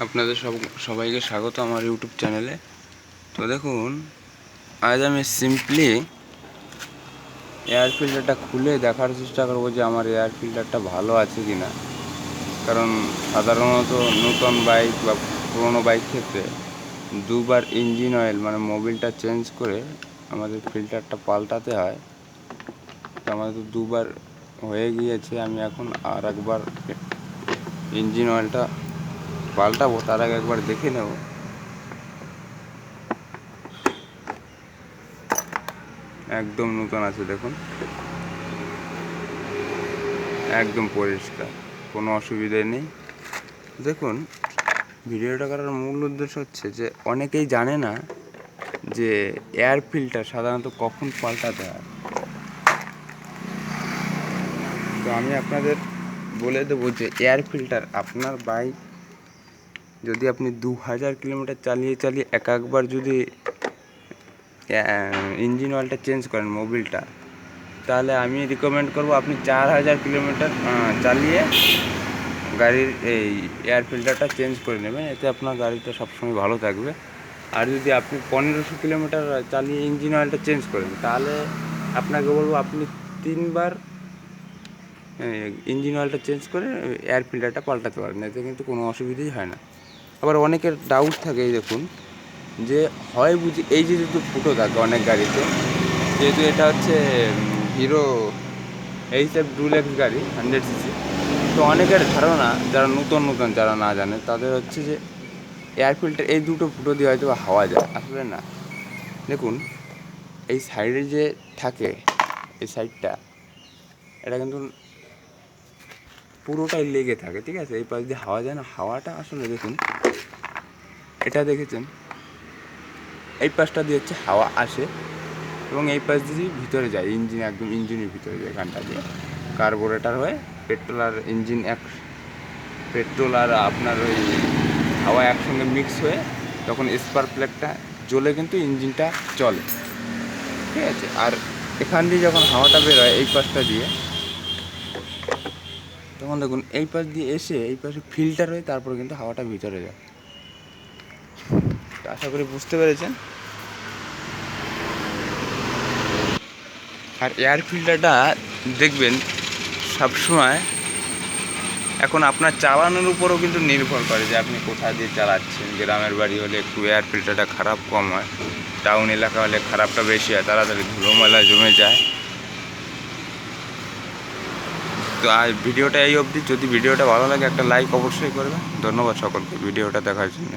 আপনাদের সবাইকে স্বাগত আমার ইউটিউব চ্যানেলে। তো দেখুন, আজ আমি সিম্পলি এয়ার ফিল্টারটা খুলে দেখার চেষ্টা করবো যে আমার এয়ার ফিল্টারটা ভালো আছে কি না। কারণ সাধারণত নতুন বাইক বা পুরোনো বাইক ক্ষেত্রে দুবার ইঞ্জিন অয়েল মানে মোবিলটা চেঞ্জ করে আমাদের ফিল্টারটা পাল্টাতে হয়। তো আমাদের তো দুবার হয়ে গিয়েছে, আমি এখন আর একবার ইঞ্জিন অয়েলটা পাল্টাবো, তার আগে একবার দেখে নেব। একদম নতুন আছে, দেখুন একদম পরিষ্কার, কোনো অসুবিধে নেই। দেখুন, ভিডিওটা করার মূল উদ্দেশ্য হচ্ছে যে অনেকেই জানে না যে এয়ার ফিল্টার সাধারণত কখন পাল্টাতে হয়। তো আমি আপনাদের বলে দেবো যে এয়ার ফিল্টার আপনার বাইক যদি আপনি 2000 কিলোমিটার চালিয়ে একবার যদি ইঞ্জিন অয়েলটা চেঞ্জ করেন মোবিলটা, তাহলে আমি রিকমেন্ড করব আপনি 4000 কিলোমিটার চালিয়ে গাড়ির এই এয়ার ফিল্টারটা চেঞ্জ করে নেবেন। এতে আপনার গাড়িটা সবসময় ভালো থাকবে। আর যদি আপনি 1500 কিলোমিটার চালিয়ে ইঞ্জিন অয়েলটা চেঞ্জ করেন, তাহলে আপনাকে বলবো আপনি 3বার ইঞ্জিন অয়েলটা চেঞ্জ করে এয়ার ফিল্টারটা পাল্টাতে পারেন। এতে কিন্তু কোনো অসুবিধাই হয় না। আবার অনেকের ডাউট থাকে, এই দেখুন, যে হয় বুঝি এই যে দুটো ফুটো থাকে অনেক গাড়িতে, যেহেতু এটা হচ্ছে হিরো এইচএফ ডুলেক্স গাড়ি 100cc। তো অনেকের ধারণা, যারা নতুন যারা না জানে, তাদের হচ্ছে যে এয়ার ফিল্টার এই দুটো ফুটো দিয়ে হয়তো হাওয়া যায়। আসলে না, দেখুন এই সাইডে যে থাকে, এই সাইডটা এটা কিন্তু পুরোটাই লেগে থাকে, ঠিক আছে। এই পাশ দিয়ে হাওয়া যায় না, হাওয়াটা আসলে দেখুন, এটা দেখেছেন, এই পাশটা দিয়ে হচ্ছে হাওয়া আসে এবং এই পাশ দিয়ে ভিতরে যায় ইঞ্জিন, একদম ইঞ্জিনের ভিতরে যায়, এখানটা দিয়ে কার্বোরেটর হয়ে পেট্রোল আর ইঞ্জিন পেট্রোল আর আপনার ওই হাওয়া একসঙ্গে মিক্স হয়ে তখন স্পার্ক প্লাগটা জ্বলে কিন্তু ইঞ্জিনটা চলে, ঠিক আছে। আর এখান দিয়ে যখন হাওয়াটা বেরোয় এই পাশটা দিয়ে, তখন দেখুন এই পাশ দিয়ে এসে এই পাশে ফিল্টার হয়ে তারপরে কিন্তু হাওয়াটা ভিতরে যায়। আশা করি বুঝতে পেরেছেন। আর এয়ার ফিল্টারটা দেখবেন সবসময় এখন আপনার চালানোর উপরও কিন্তু নির্ভর করে যে আপনি কোথা দিয়ে চালাচ্ছেন। গ্রামের বাড়ি হলে একটু এয়ার ফিল্টারটা খারাপ কম হয়, টাউন এলাকা হলে খারাপটা বেশি হয়, তাড়াতাড়ি ধুলোমেলা জমে যায়। তো আজ ভিডিওটা এই অবধি। যদি ভিডিওটা ভালো লাগে একটা লাইক অবশ্যই করবেন। ধন্যবাদ সকলকে ভিডিওটা দেখার জন্য।